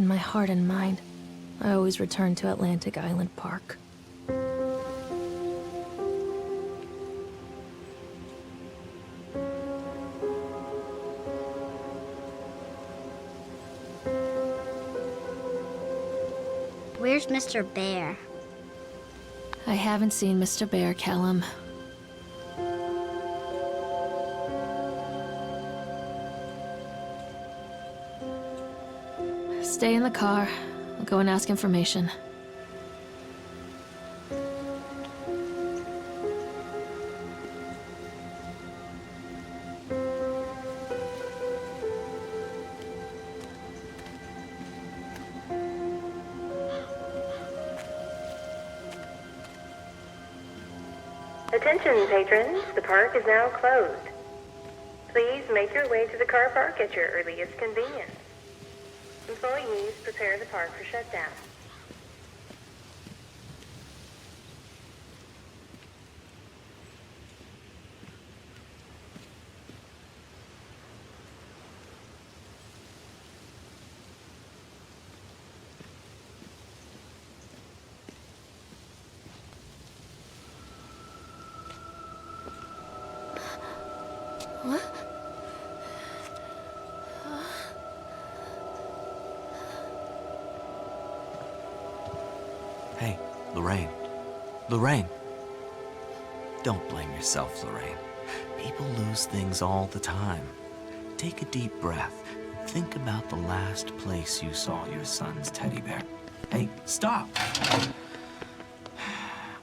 in my heart and mind, I always return to Atlantic Island Park. Where's Mr. Bear? I haven't seen Mr. Bear, Callum. Stay in the car. I'll go and ask information. Attention, patrons. The park is now closed. Please make your way to the car park at your earliest convenience. Employees prepare the park for shutdown. What? Hey, Lorraine. Lorraine! Don't blame yourself, Lorraine. People lose things all the time. Take a deep breath and think about the last place you saw your son's teddy bear. Hey, stop!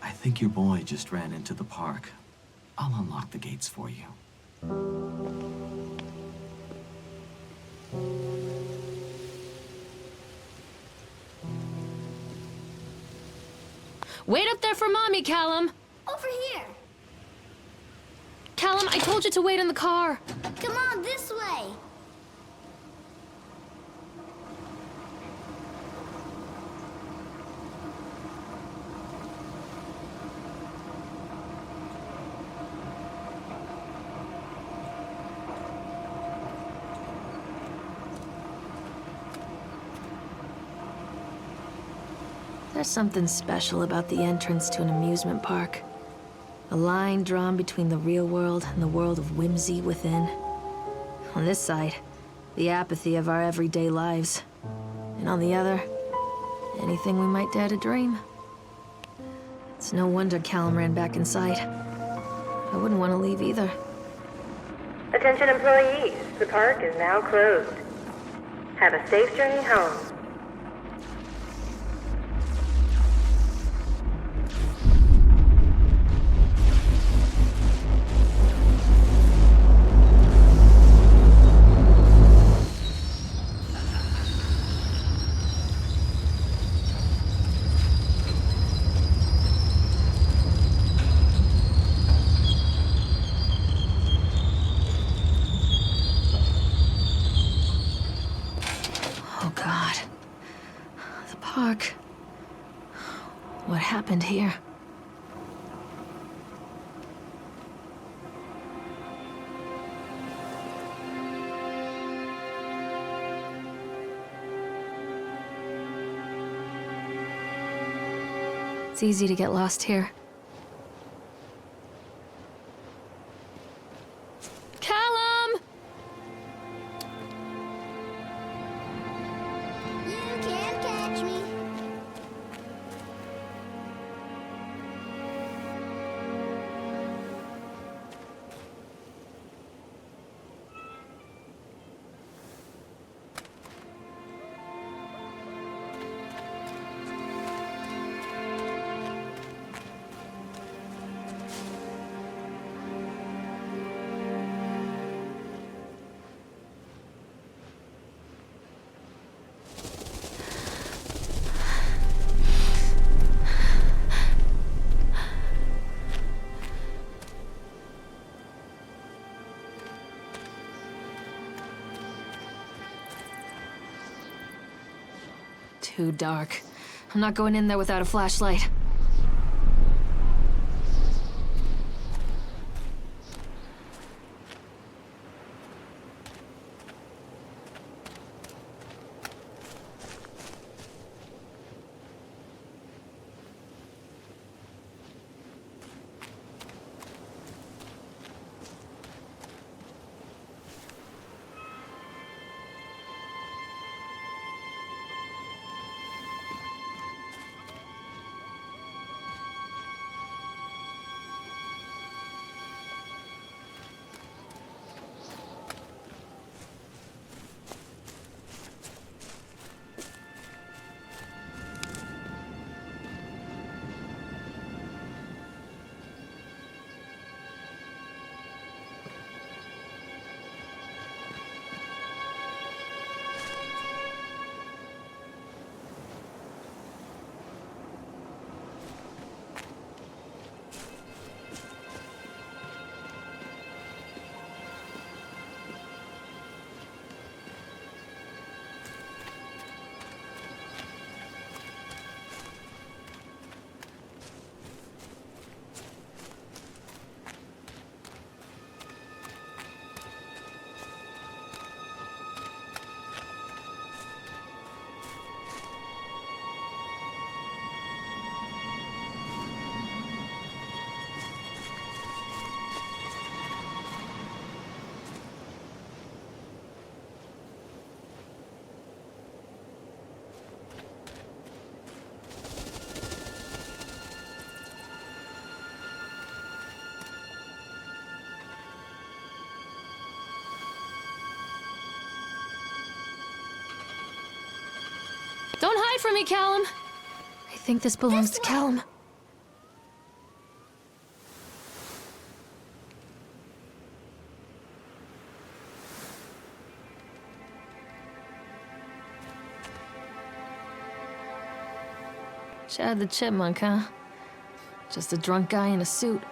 I think your boy just ran into the park. I'll unlock the gates for you. Wait up there for Mommy, Callum! Over here. Callum, I told you to wait in the car. Come on, this way. There's something special about the entrance to an amusement park. A line drawn between the real world and the world of whimsy within. On this side, the apathy of our everyday lives. And on the other, anything we might dare to dream. It's no wonder Callum ran back inside. I wouldn't want to leave either. Attention employees, the park is now closed. Have a safe journey home. Oh God. The park. What happened here? It's easy to get lost here. Callum! You can't catch me. Too dark. I'm not going in there without a flashlight. Don't hide from me, Callum. I think this belongs to Callum. Chad the Chipmunk, huh? Just a drunk guy in a suit.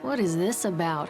What is this about?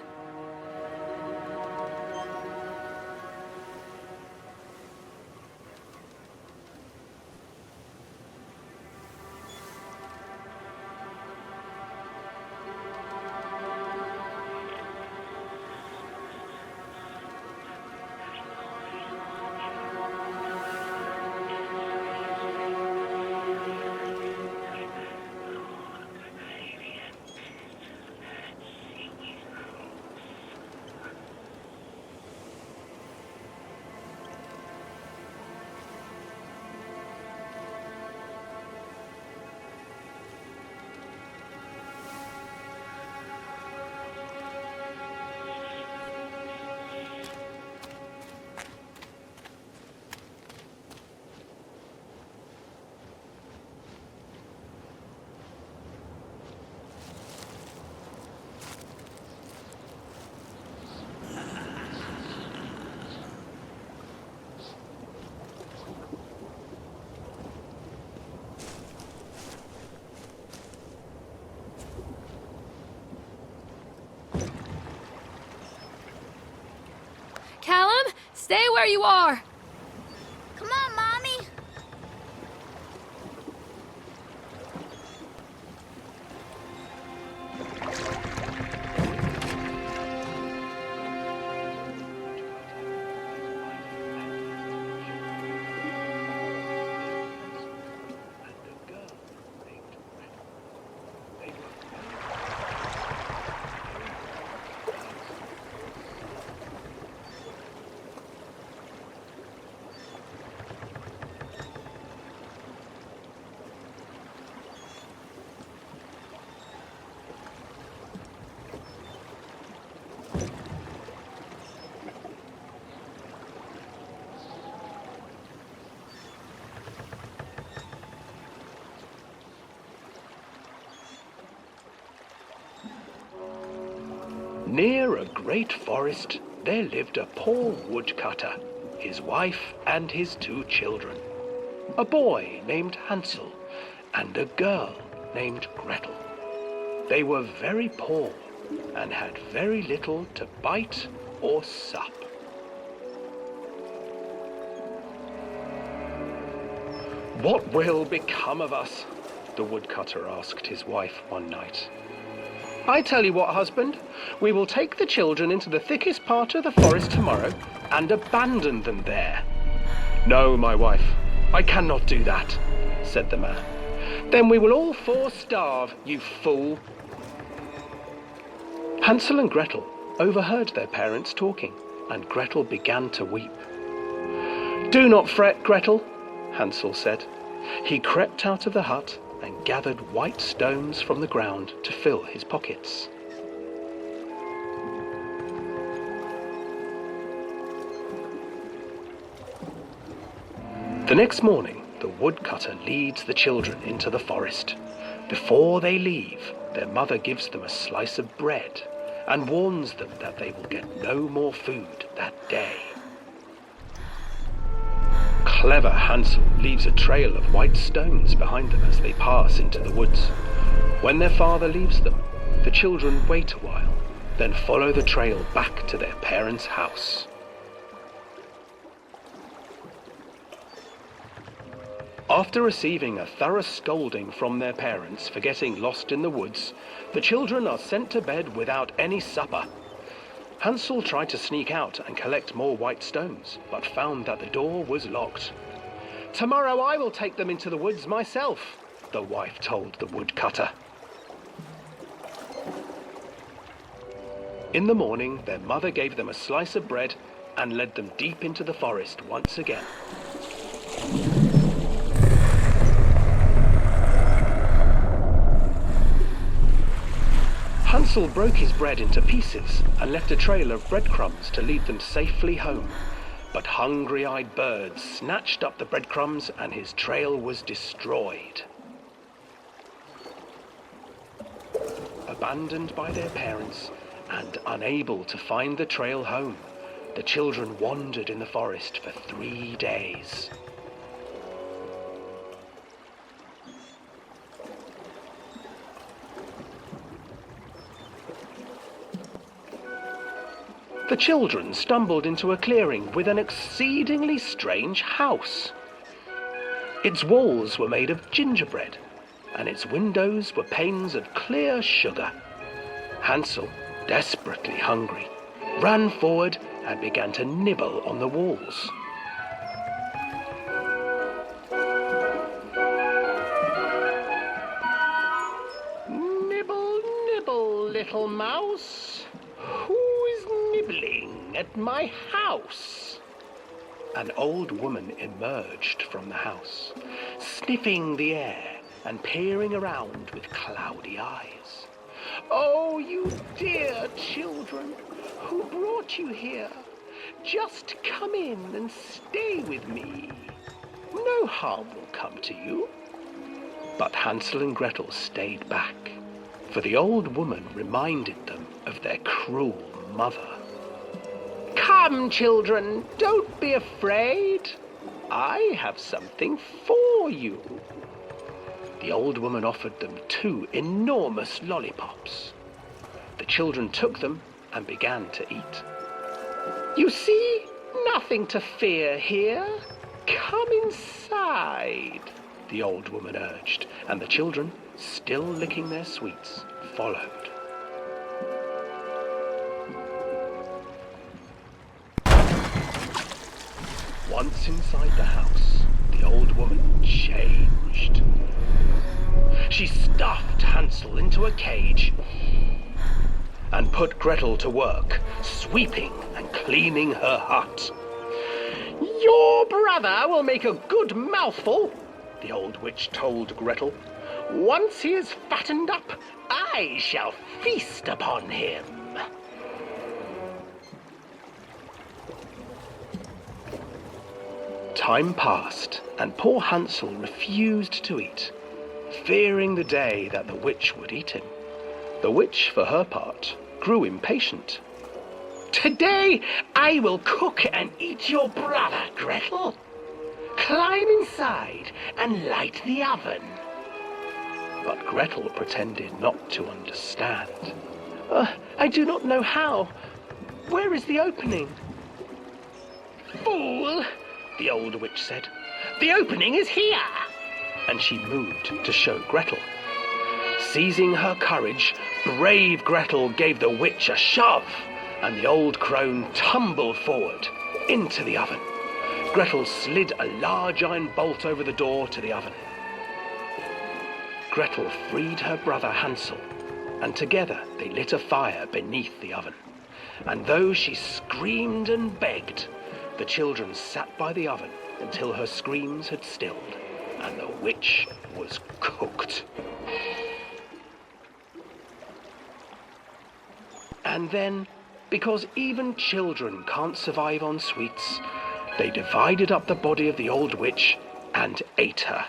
Callum, stay where you are! Come on, Mommy. Near a great forest, there lived a poor woodcutter, his wife and his 2 children, a boy named Hansel and a girl named Gretel. They were very poor and had very little to bite or sup. "What will become of us?" the woodcutter asked his wife one night. "I tell you what, husband, we will take the children into the thickest part of the forest tomorrow and abandon them there." "No, my wife, I cannot do that," said the man. "Then we will all 4 starve, you fool." Hansel and Gretel overheard their parents talking, and Gretel began to weep. "Do not fret, Gretel," Hansel said. He crept out of the hut and gathered white stones from the ground to fill his pockets. The next morning, the woodcutter leads the children into the forest. Before they leave, their mother gives them a slice of bread and warns them that they will get no more food that day. Clever Hansel leaves a trail of white stones behind them as they pass into the woods. When their father leaves them, the children wait a while, then follow the trail back to their parents' house. After receiving a thorough scolding from their parents for getting lost in the woods, the children are sent to bed without any supper. Hansel tried to sneak out and collect more white stones, but found that the door was locked. "Tomorrow I will take them into the woods myself," the wife told the woodcutter. In the morning, their mother gave them a slice of bread and led them deep into the forest once again. Hansel broke his bread into pieces and left a trail of breadcrumbs to lead them safely home. But hungry-eyed birds snatched up the breadcrumbs and his trail was destroyed. Abandoned by their parents and unable to find the trail home, the children wandered in the forest for 3 days. The children stumbled into a clearing with an exceedingly strange house. Its walls were made of gingerbread, and its windows were panes of clear sugar. Hansel, desperately hungry, ran forward and began to nibble on the walls. "Nibble, nibble, little mouse. Who is nibbling at my house?" An old woman emerged from the house, sniffing the air and peering around with cloudy eyes. "Oh, you dear children, who brought you here? Just come in and stay with me. No harm will come to you." But Hansel and Gretel stayed back, for the old woman reminded them of their cruel mother. "Come, children, don't be afraid. I have something for you." The old woman offered them 2 enormous lollipops. The children took them and began to eat. "You see, nothing to fear here. Come inside," the old woman urged, and the children, still licking their sweets, followed. Once inside the house, the old woman changed. She stuffed Hansel into a cage and put Gretel to work, sweeping and cleaning her hut. "Your brother will make a good mouthful," the old witch told Gretel. "Once he is fattened up, I shall feast upon him." Time passed, and poor Hansel refused to eat, fearing the day that the witch would eat him. The witch, for her part, grew impatient. "Today I will cook and eat your brother, Gretel. Climb inside and light the oven." But Gretel pretended not to understand. I do not know how. Where is the opening?" "Fool," the old witch said. "The opening is here." And she moved to show Gretel. Seizing her courage, brave Gretel gave the witch a shove, and the old crone tumbled forward into the oven. Gretel slid a large iron bolt over the door to the oven. Gretel freed her brother Hansel, and together they lit a fire beneath the oven. And though she screamed and begged, the children sat by the oven until her screams had stilled, and the witch was cooked. And then, because even children can't survive on sweets, they divided up the body of the old witch and ate her.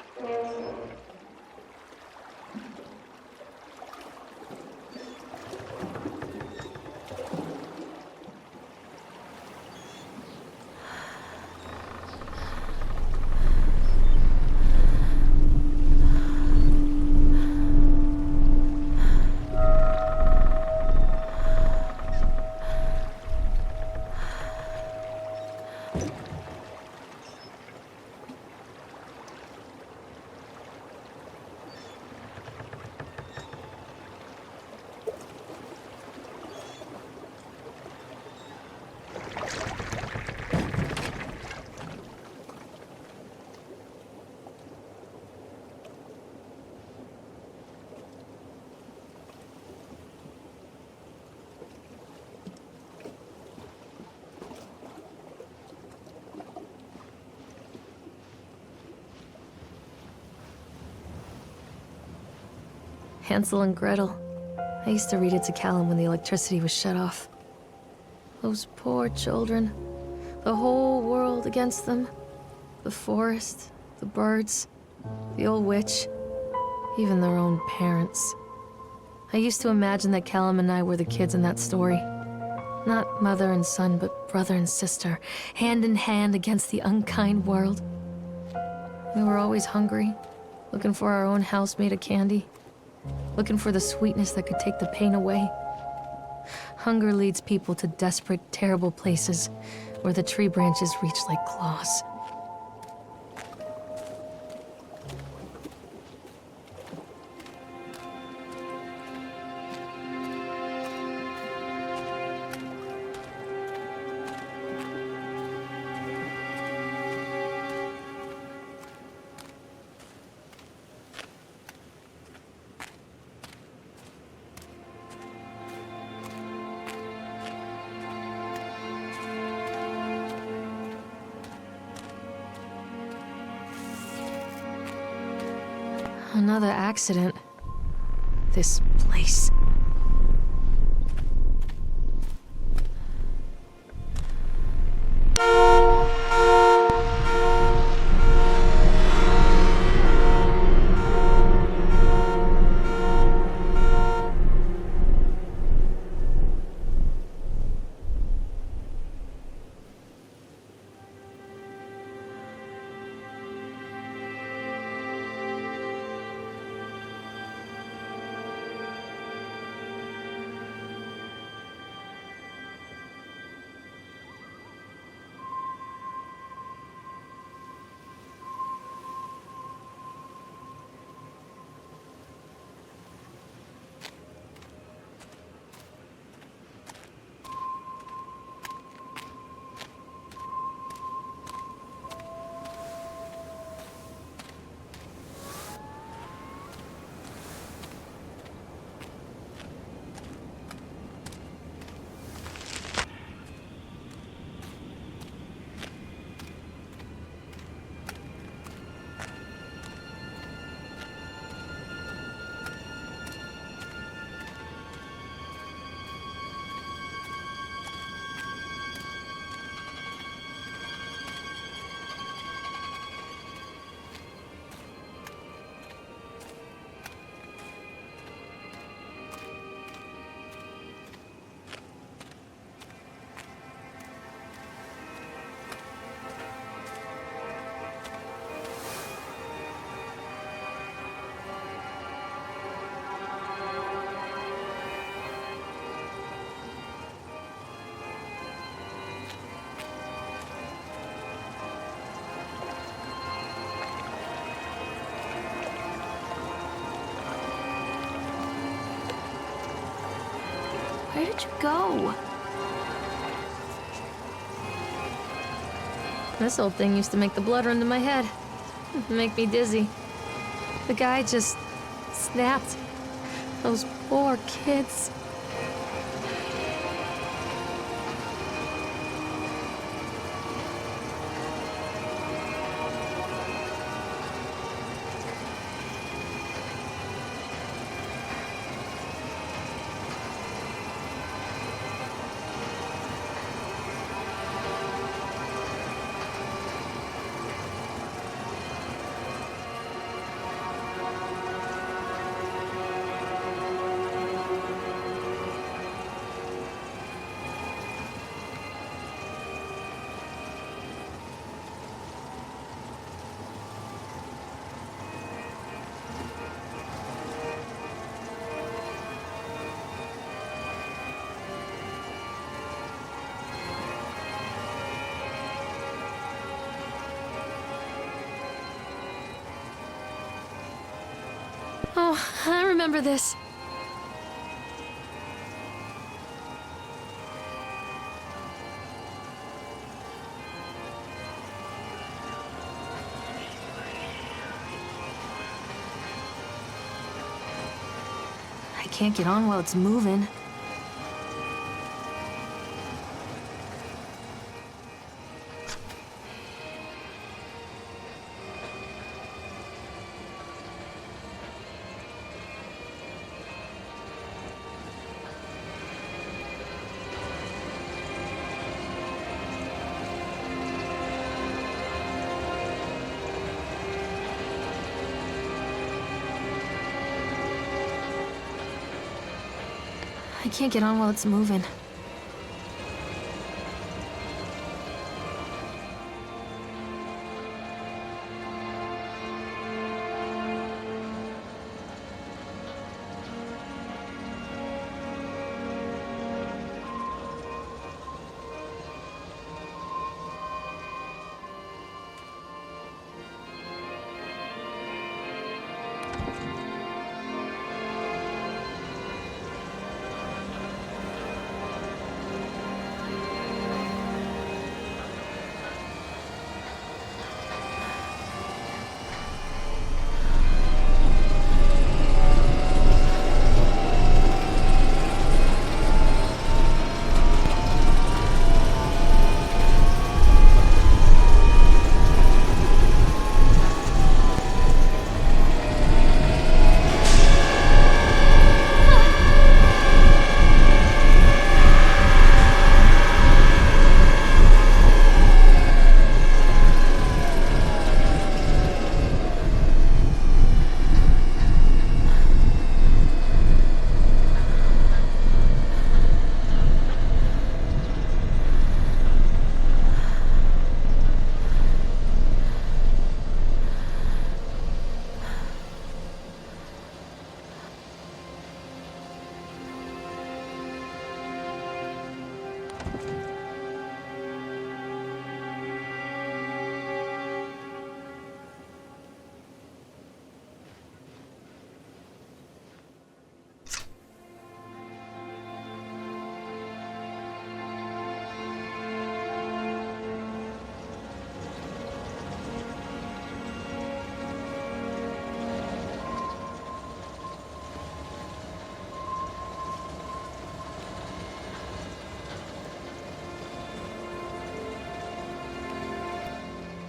Hansel and Gretel. I used to read it to Callum when the electricity was shut off. Those poor children. The whole world against them. The forest, the birds, the old witch, even their own parents. I used to imagine that Callum and I were the kids in that story. Not mother and son, but brother and sister, hand in hand against the unkind world. We were always hungry, looking for our own house made of candy, looking for the sweetness that could take the pain away. Hunger leads people to desperate, terrible places where the tree branches reach like claws. Another accident. This place. Where did you go? This old thing used to make the blood run to my head. Make me dizzy. The guy just snapped. Those poor kids. Oh, I remember this. I can't get on while it's moving. I can't get on while it's moving.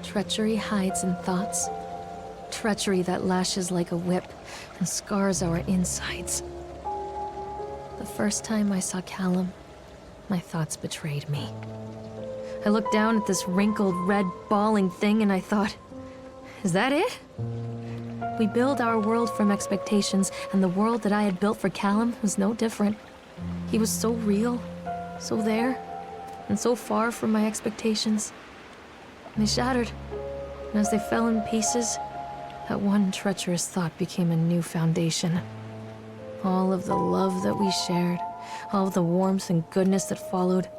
Treachery hides in thoughts. Treachery that lashes like a whip and scars our insides. The first time I saw Callum, my thoughts betrayed me. I looked down at this wrinkled, red, bawling thing and I thought, is that it? We build our world from expectations, and the world that I had built for Callum was no different. He was so real, so there, and so far from my expectations. They shattered, and as they fell in pieces, that one treacherous thought became a new foundation. All of the love that we shared, all of the warmth and goodness that followed,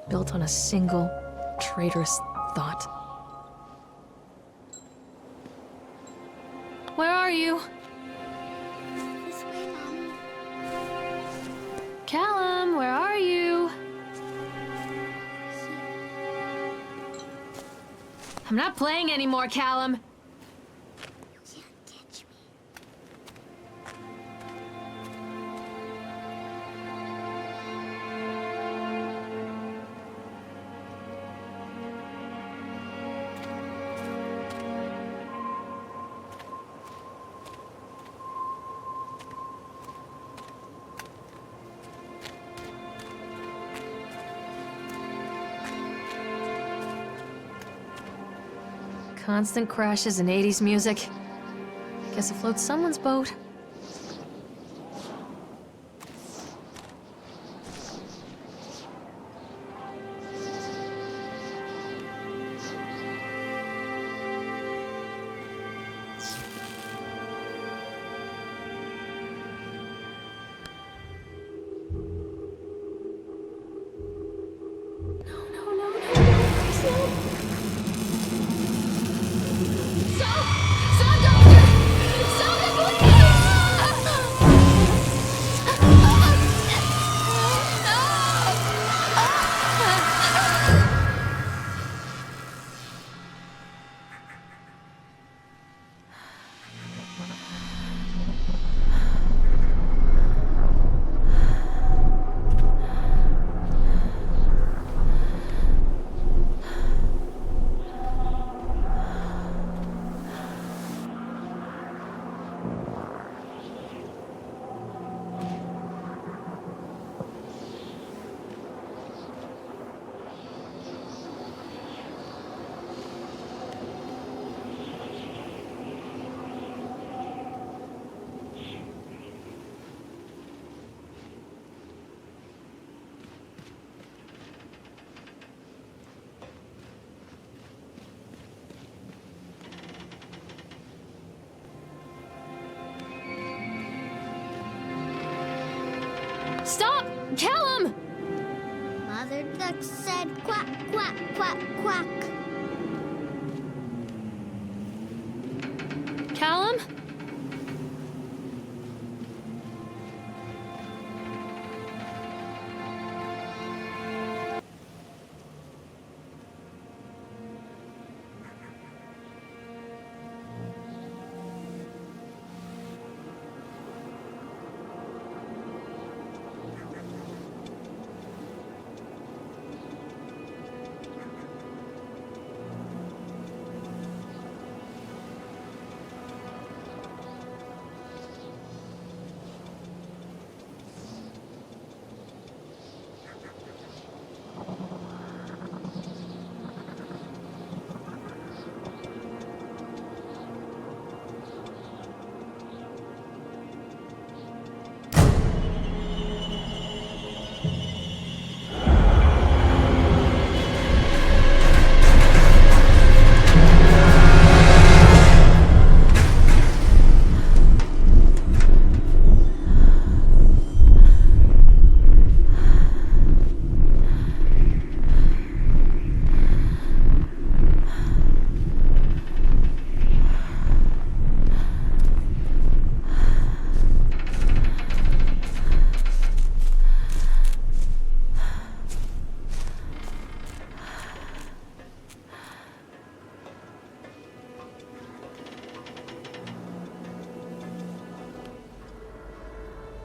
built on a single, traitorous thought. Where are you? This way, Mommy. Callum, where are you? I'm not playing anymore, Callum. You can't catch me. Constant crashes and 80s music. Guess it floats someone's boat. Stop, doctor! Stop it, please! Stop! Callum! Mother Duck said quack, quack, quack, quack. Callum?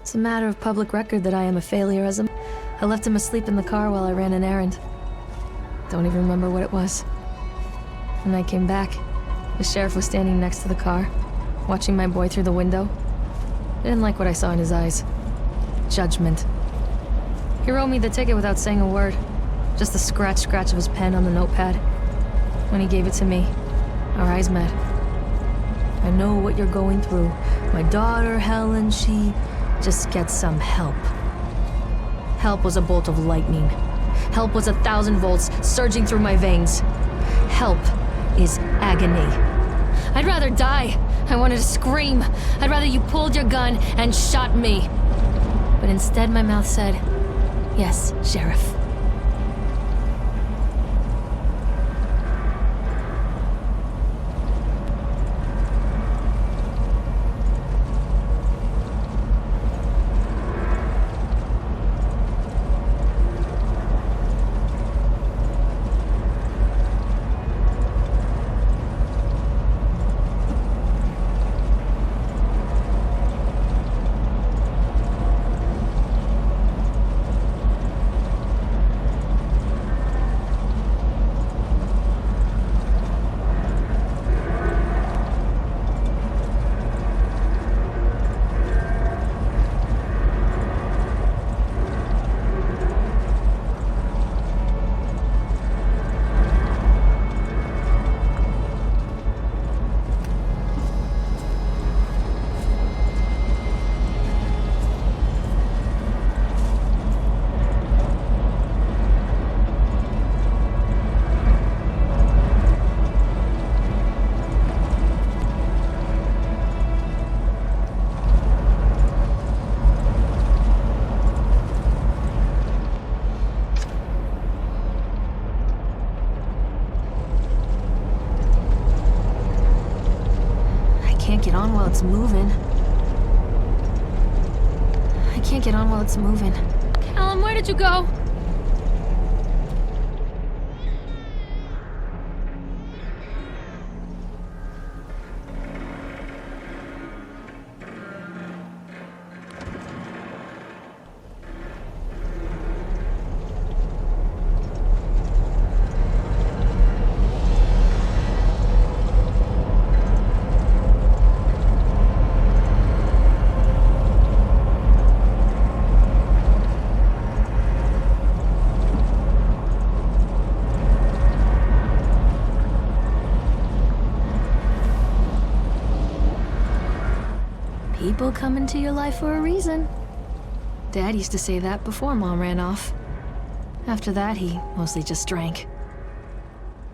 It's a matter of public record that I am a failure as I left him asleep in the car while I ran an errand. Don't even remember what it was. When I came back, the sheriff was standing next to the car, watching my boy through the window. I didn't like what I saw in his eyes. Judgment. He wrote me the ticket without saying a word. Just the scratch of his pen on the notepad. When he gave it to me, our eyes met. I know what you're going through. My daughter, Helen, she just gets some help. Help was a bolt of lightning. Help was 1,000 volts surging through my veins. Help is agony. I'd rather die. I wanted to scream. I'd rather you pulled your gun and shot me. But instead my mouth said, "Yes, Sheriff." Get on while it's moving. I can't get on while it's moving. Callum, where did you go? People come into your life for a reason. Dad used to say that before Mom ran off. After that, he mostly just drank.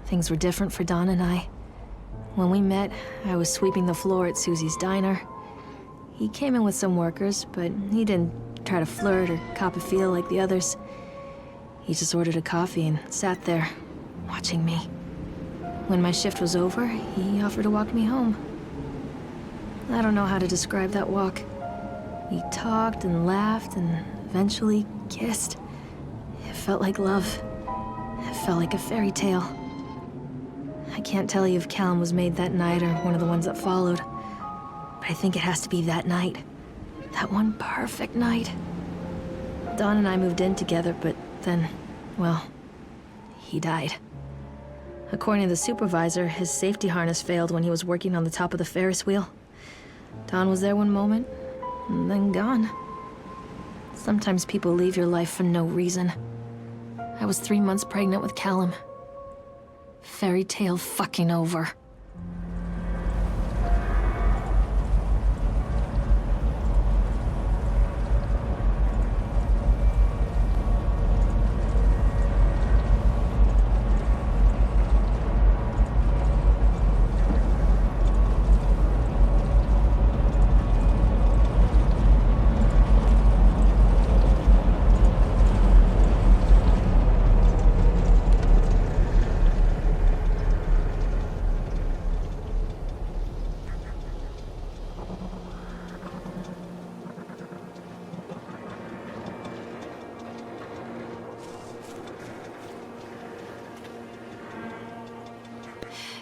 Things were different for Don and I. When we met, I was sweeping the floor at Susie's diner. He came in with some workers, but he didn't try to flirt or cop a feel like the others. He just ordered a coffee and sat there, watching me. When my shift was over, he offered to walk me home. I don't know how to describe that walk. We talked and laughed and eventually kissed. It felt like love. It felt like a fairy tale. I can't tell you if Callum was made that night or one of the ones that followed, but I think it has to be that night. That one perfect night. Dawn and I moved in together, but then, well, he died. According to the supervisor, his safety harness failed when he was working on the top of the Ferris wheel. Dawn was there one moment, and then gone. Sometimes people leave your life for no reason. I was 3 months pregnant with Callum. Fairy tale fucking over.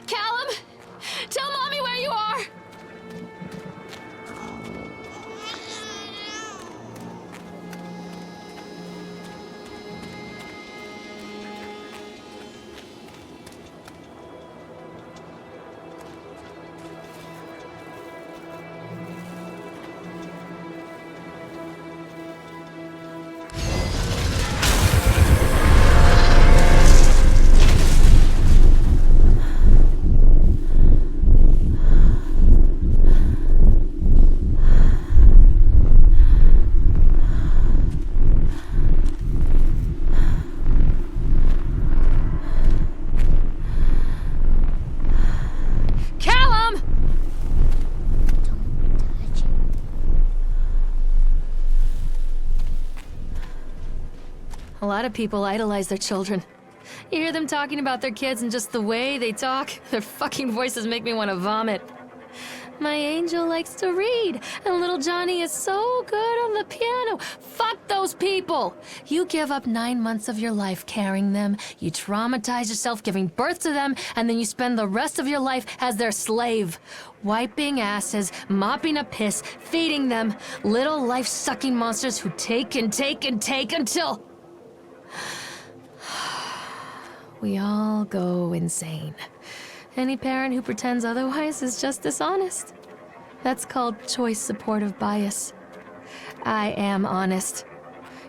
Callum! Tell Mommy where you are! A lot of people idolize their children. You hear them talking about their kids and just the way they talk, their fucking voices make me want to vomit. My angel likes to read, and little Johnny is so good on the piano. Fuck those people! You give up 9 months of your life carrying them, you traumatize yourself giving birth to them, and then you spend the rest of your life as their slave. Wiping asses, mopping up piss, feeding them. Little life-sucking monsters who take and take and take until... we all go insane. Any parent who pretends otherwise is just dishonest. That's called choice supportive bias. I am honest.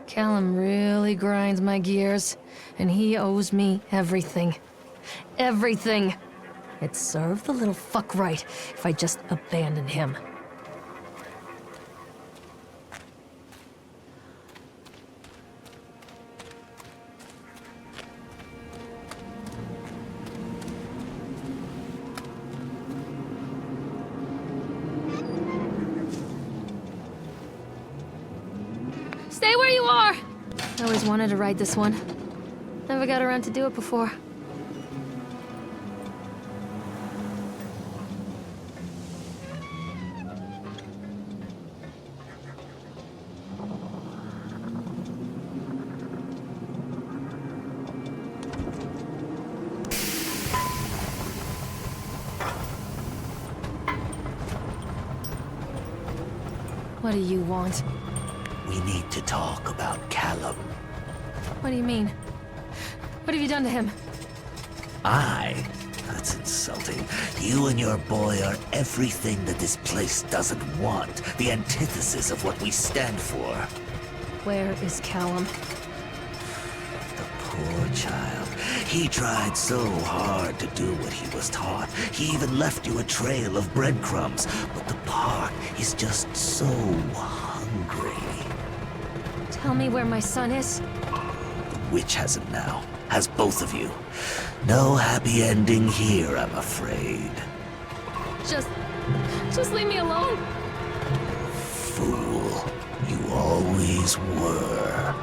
Callum really grinds my gears, and he owes me everything. Everything. It'd serve the little fuck right if I just abandoned him. Stay where you are! I always wanted to ride this one. Never got around to do it before. What do you want? We need to talk about Callum. What do you mean? What have you done to him? That's insulting. You and your boy are everything that this place doesn't want. The antithesis of what we stand for. Where is Callum? The poor child. He tried so hard to do what he was taught. He even left you a trail of breadcrumbs. But the park is just so hungry. Tell me where my son is. The witch has him now. Has both of you. No happy ending here, I'm afraid. Just leave me alone. Fool. You always were.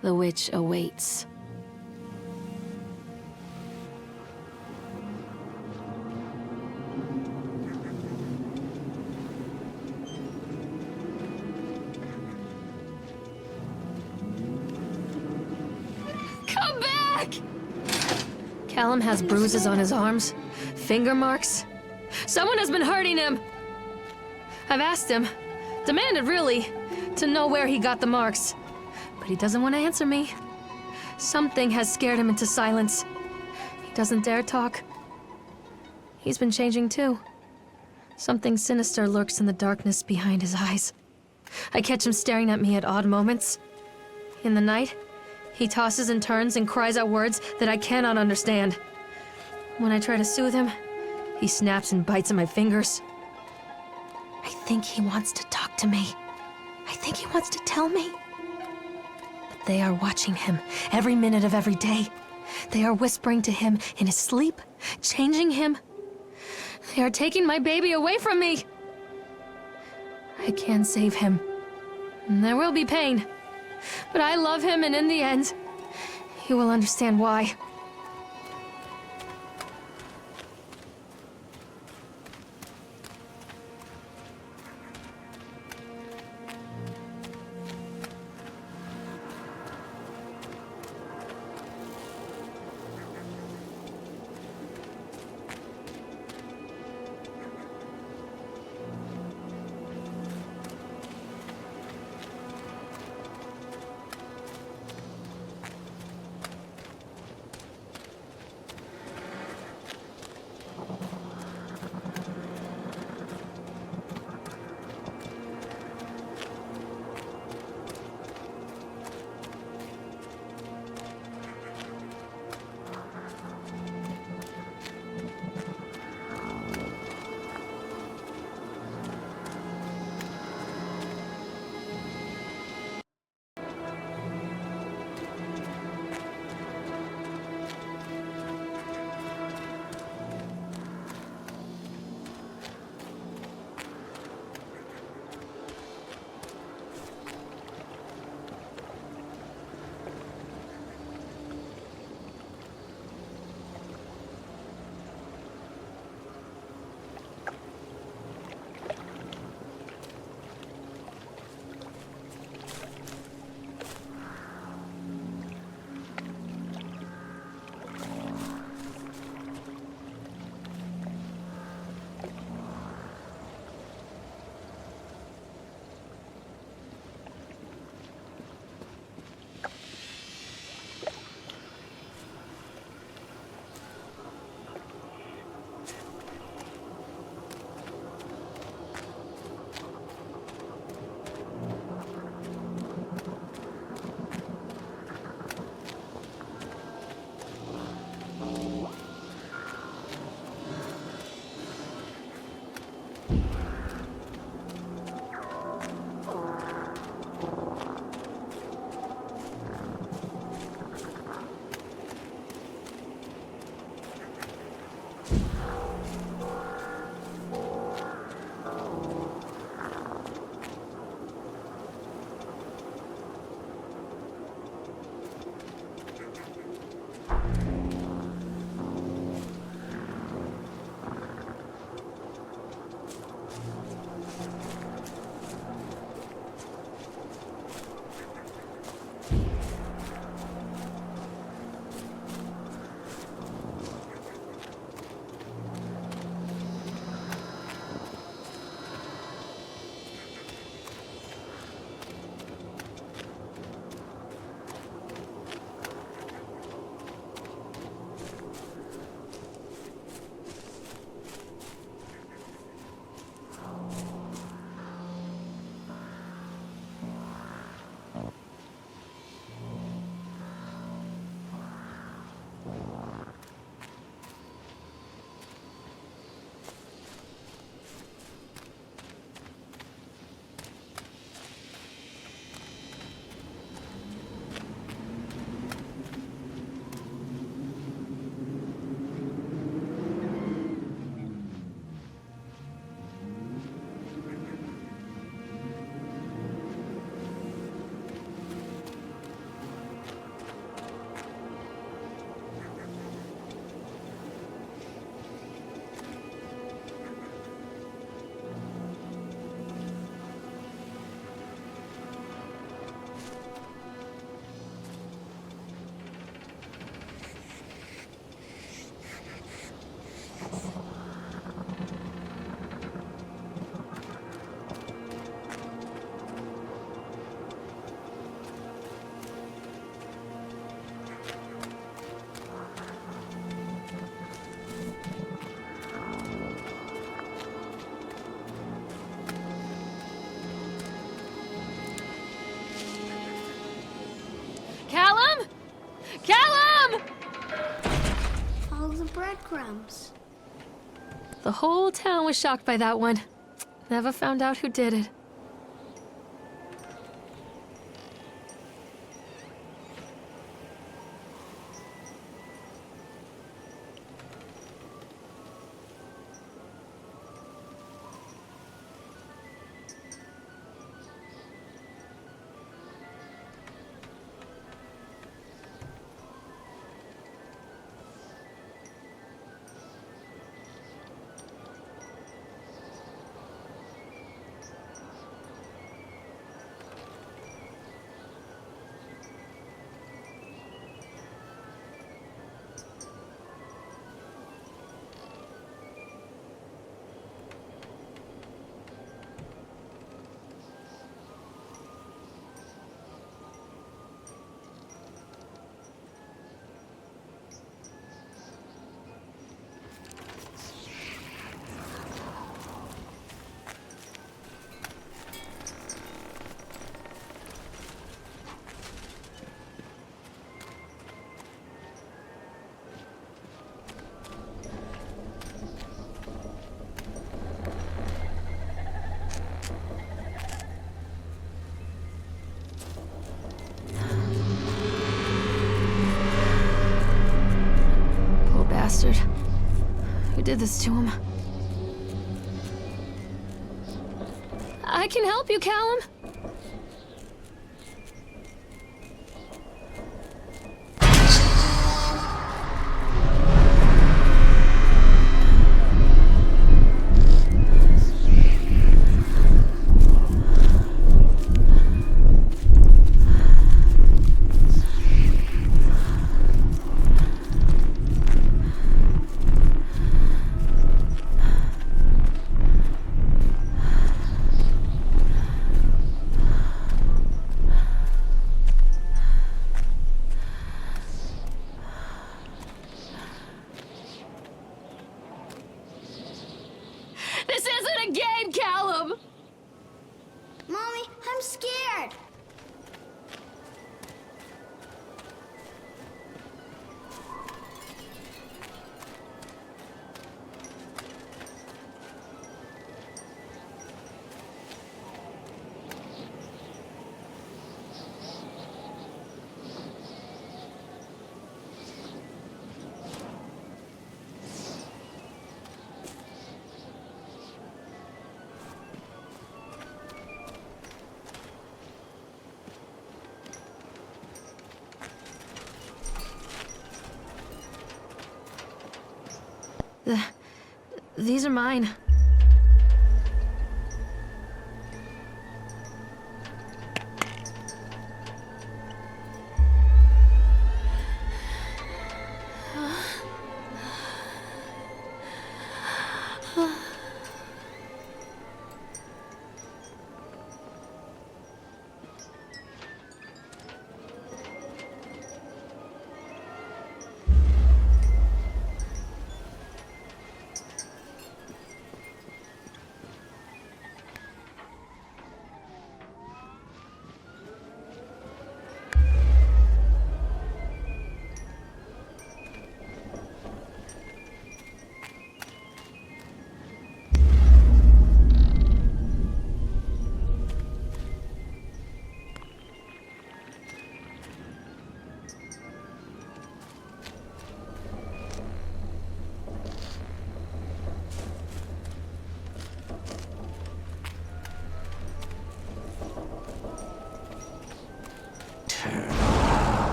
The witch awaits. Come back! Callum has bruises on his arms, finger marks. Someone has been hurting him. I've asked him, demanded really, to know where he got the marks. But he doesn't want to answer me. Something has scared him into silence. He doesn't dare talk. He's been changing too. Something sinister lurks in the darkness behind his eyes. I catch him staring at me at odd moments. In the night, he tosses and turns and cries out words that I cannot understand. When I try to soothe him, he snaps and bites at my fingers. I think he wants to talk to me. I think he wants to tell me. But they are watching him every minute of every day. They are whispering to him in his sleep, changing him. They are taking my baby away from me. I can save him. There will be pain. But I love him, and in the end, he will understand why. Callum! Follow the breadcrumbs. The whole town was shocked by that one. Never found out who did it. Bastard. Who did this to him? I can help you, Callum. This isn't a game, Callum! Mommy, I'm scared. These are mine.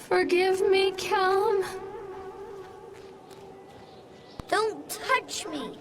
Forgive me, Callum. Don't touch me.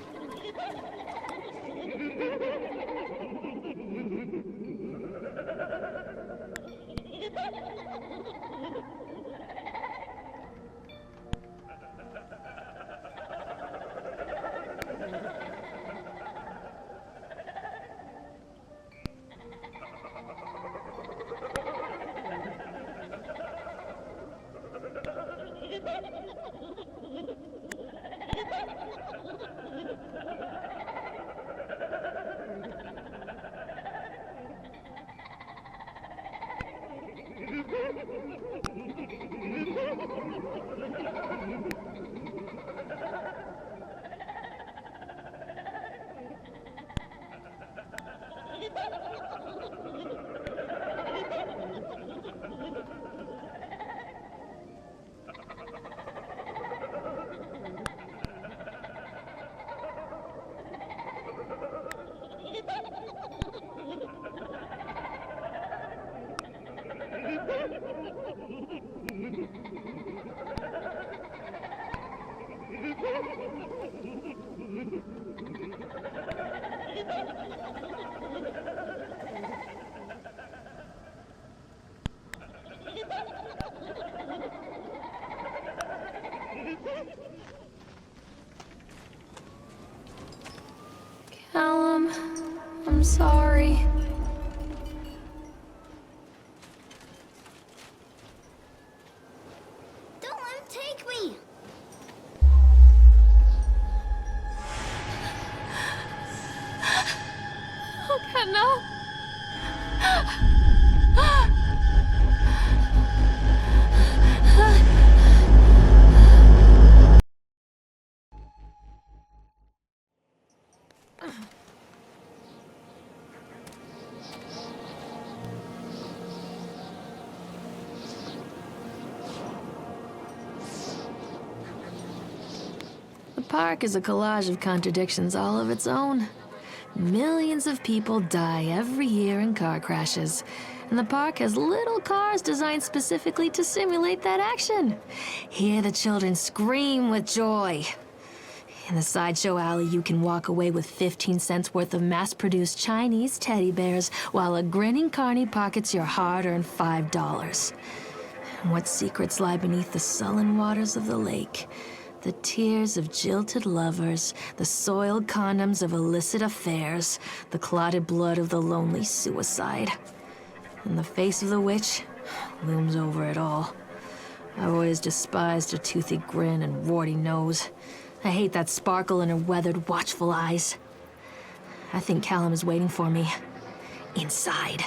Callum, I'm sorry. Don't let him take me. Oh God, no! The park is a collage of contradictions all of its own. Millions of people die every year in car crashes, and the park has little cars designed specifically to simulate that action. Hear the children scream with joy. In the sideshow alley, you can walk away with 15 cents worth of mass-produced Chinese teddy bears while a grinning carny pockets your hard-earned $5. And what secrets lie beneath the sullen waters of the lake? The tears of jilted lovers, the soiled condoms of illicit affairs, the clotted blood of the lonely suicide. And the face of the witch looms over it all. I've always despised her toothy grin and warty nose. I hate that sparkle in her weathered, watchful eyes. I think Callum is waiting for me. Inside.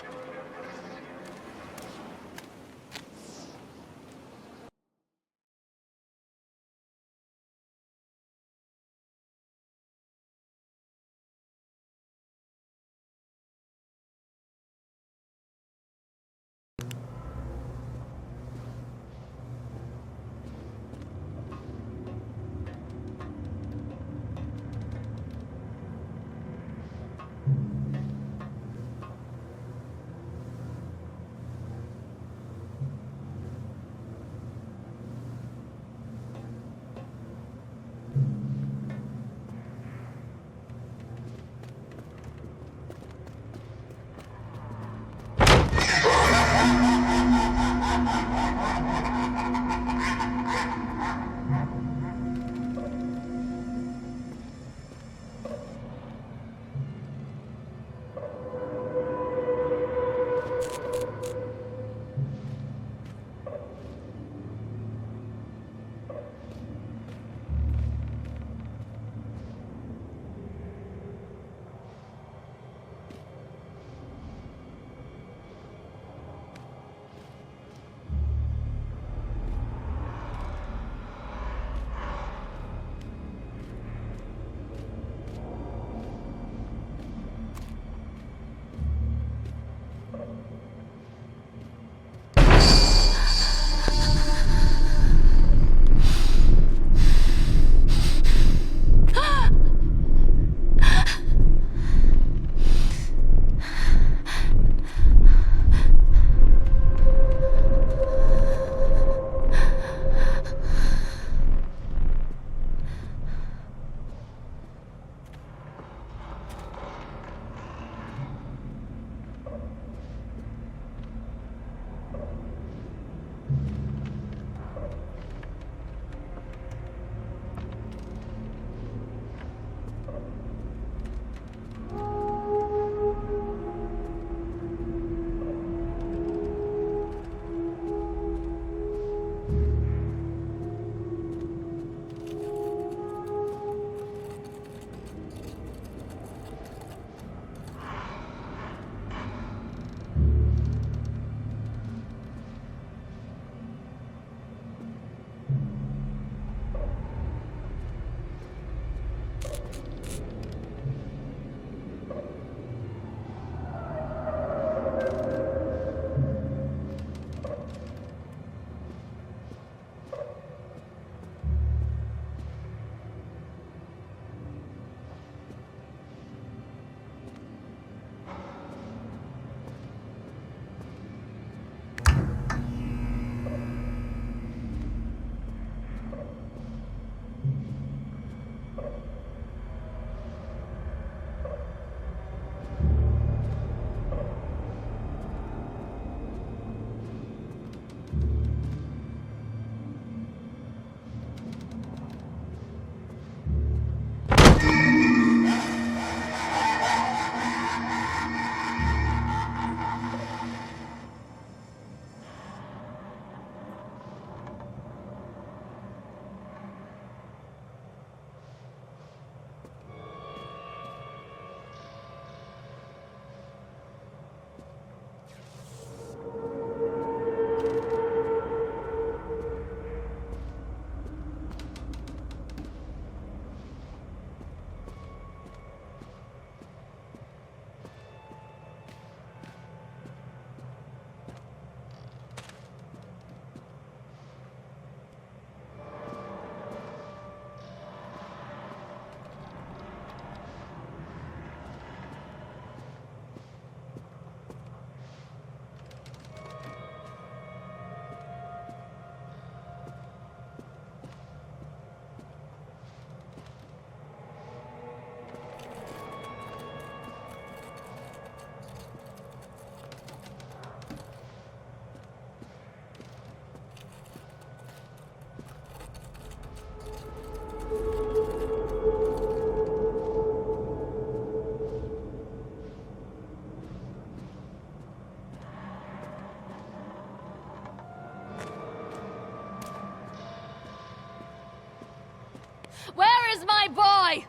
Where is my boy?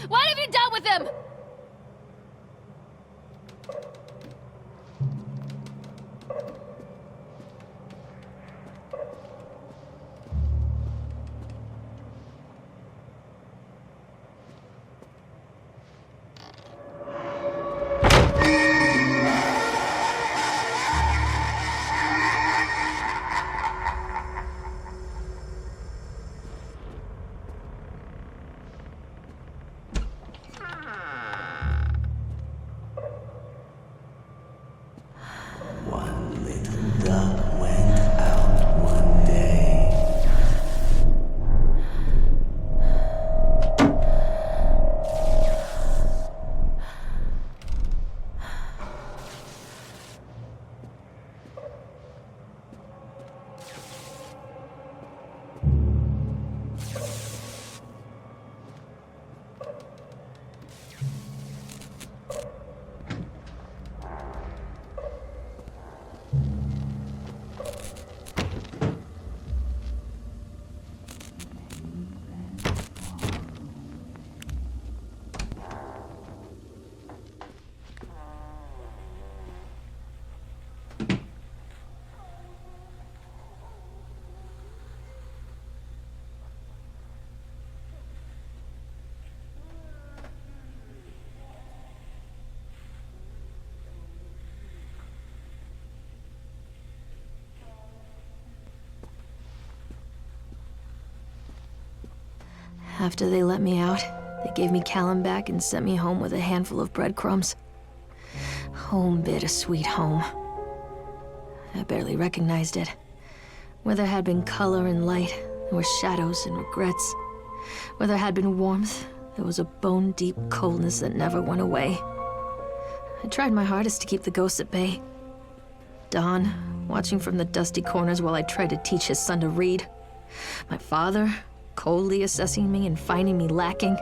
What have you done with him? One little duck went out one day. After they let me out, they gave me Callum back and sent me home with a handful of breadcrumbs. Home, bittersweet home. I barely recognized it. Where there had been color and light, there were shadows and regrets. Where there had been warmth, there was a bone-deep coldness that never went away. I tried my hardest to keep the ghosts at bay. Don, watching from the dusty corners while I tried to teach his son to read. My father, coldly assessing me and finding me lacking.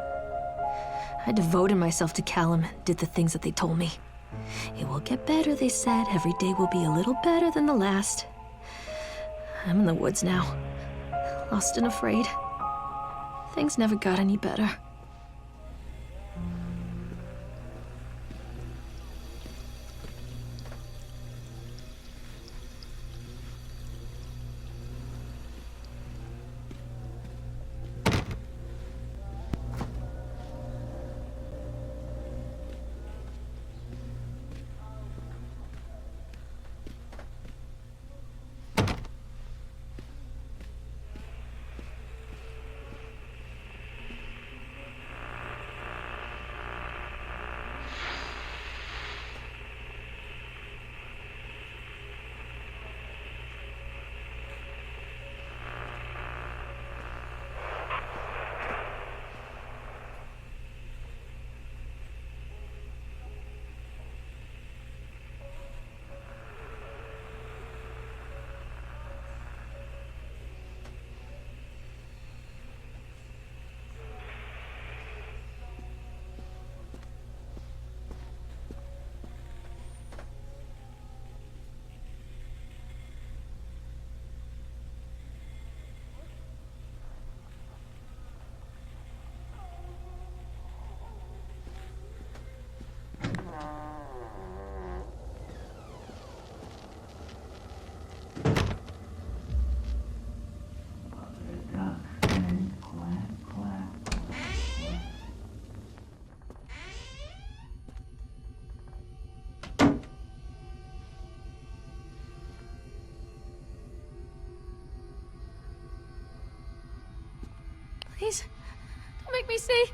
I devoted myself to Callum and did the things that they told me. It will get better, they said. Every day will be a little better than the last. I'm in the woods now, lost and afraid. Things never got any better. Please, don't make me see.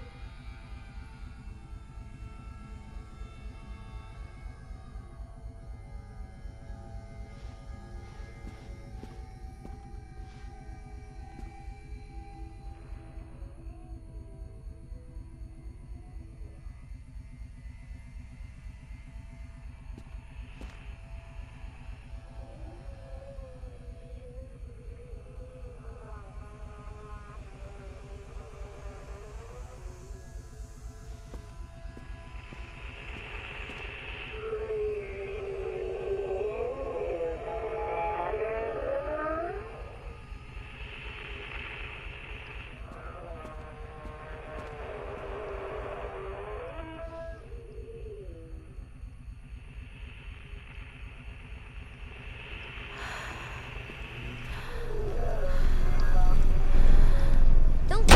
Don't.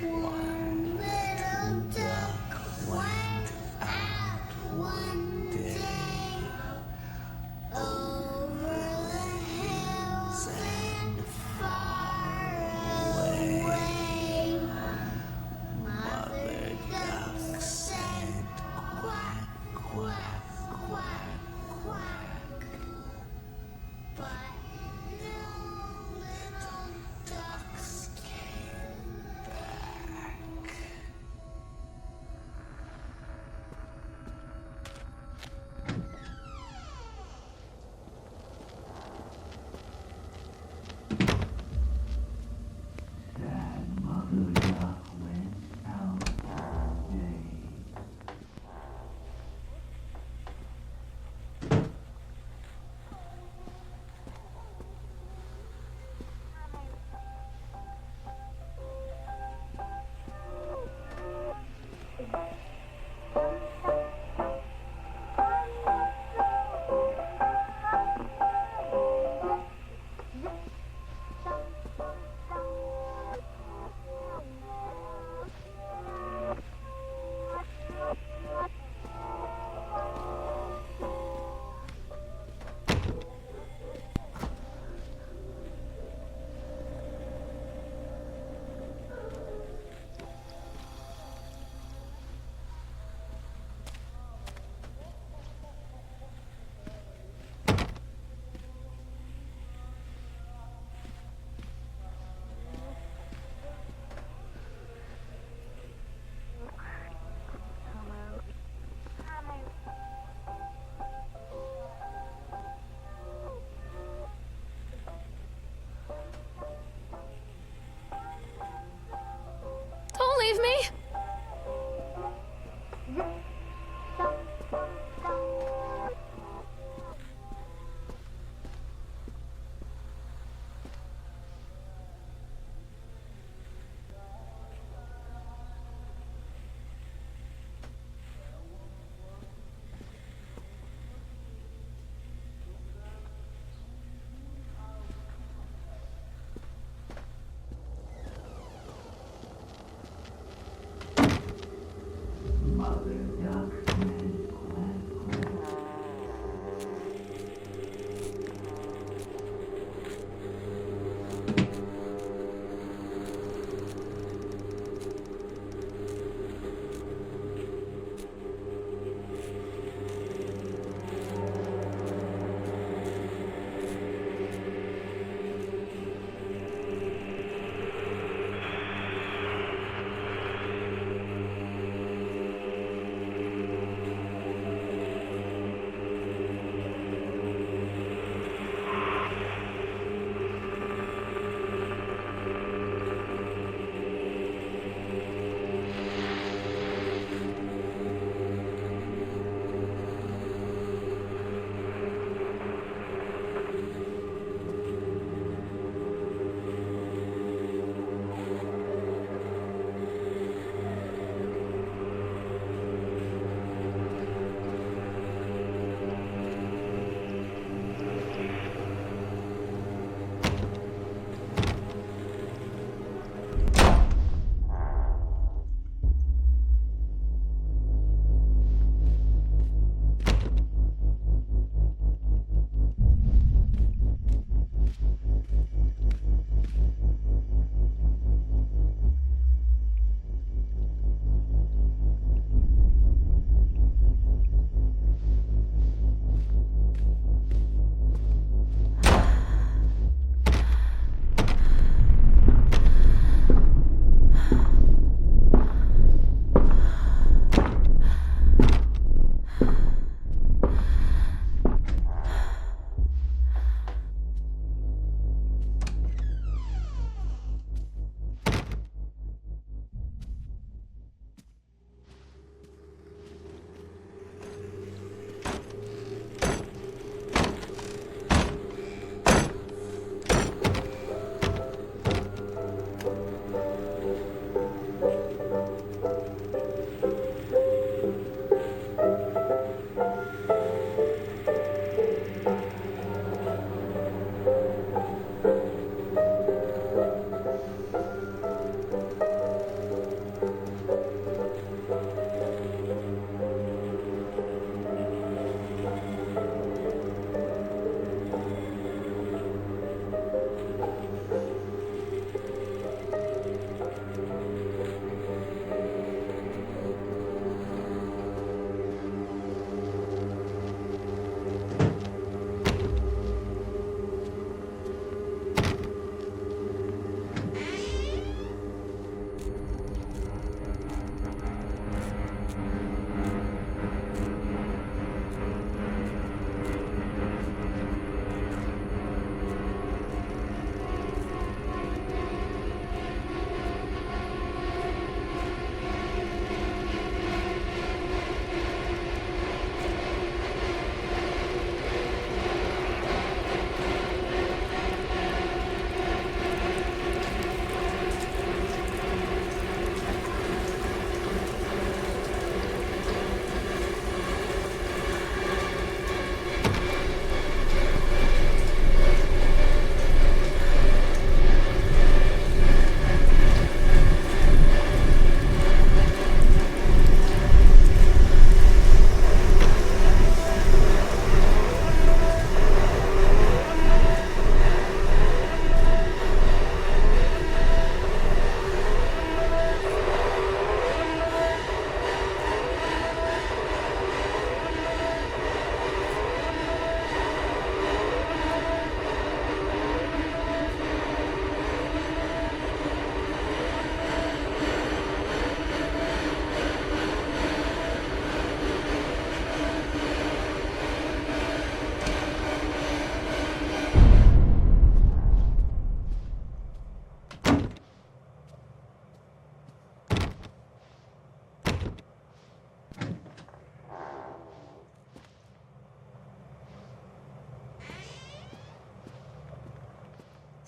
One little duck went out one day over the hills and far away. Mother duck said quack, quack, quack, quack. But no little ducks came back. Don't leave me.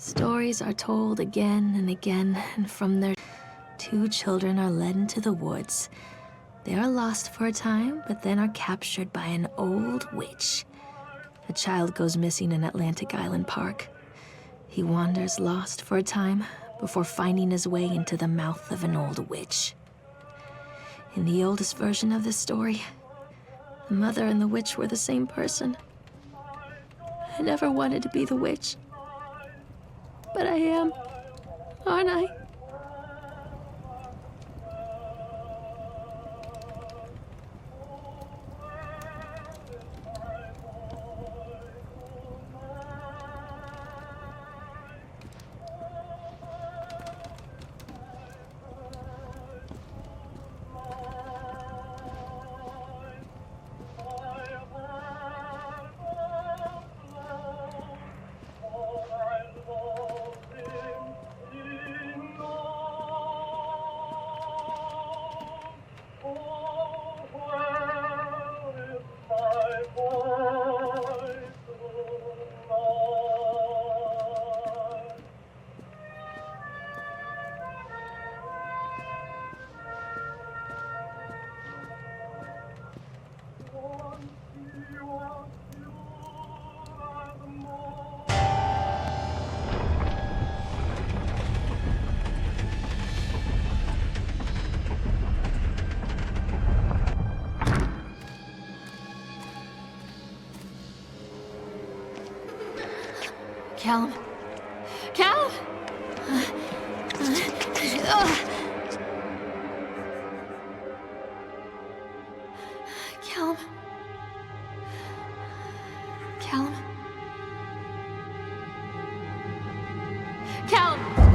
Stories are told again and again, and from their two children are led into the woods. They are lost for a time, but then are captured by an old witch. A child goes missing in Atlantic Island Park. He wanders lost for a time before finding his way into the mouth of an old witch. In the oldest version of this story, the mother and the witch were the same person. I never wanted to be the witch. But I am, aren't I? Callum? Callum? Callum? Callum? Callum!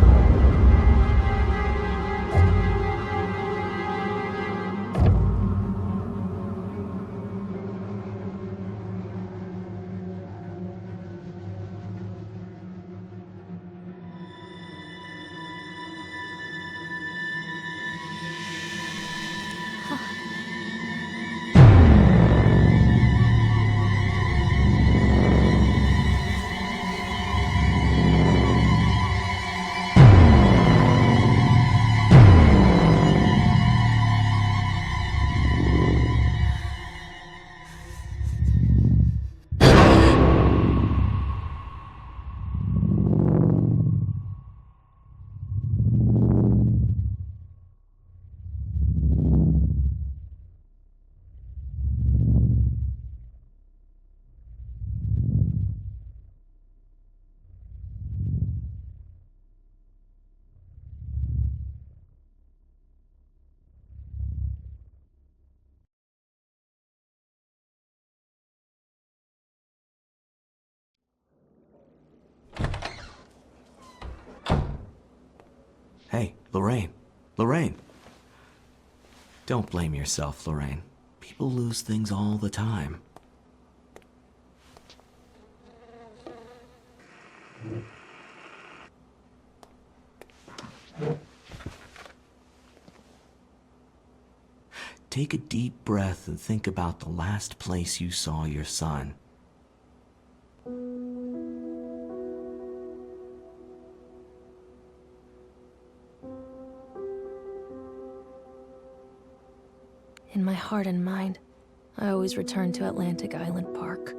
Hey, Lorraine. Lorraine. Don't blame yourself, Lorraine. People lose things all the time. Take a deep breath and think about the last place you saw your son. In my heart and mind, I always return to Atlantic Island Park.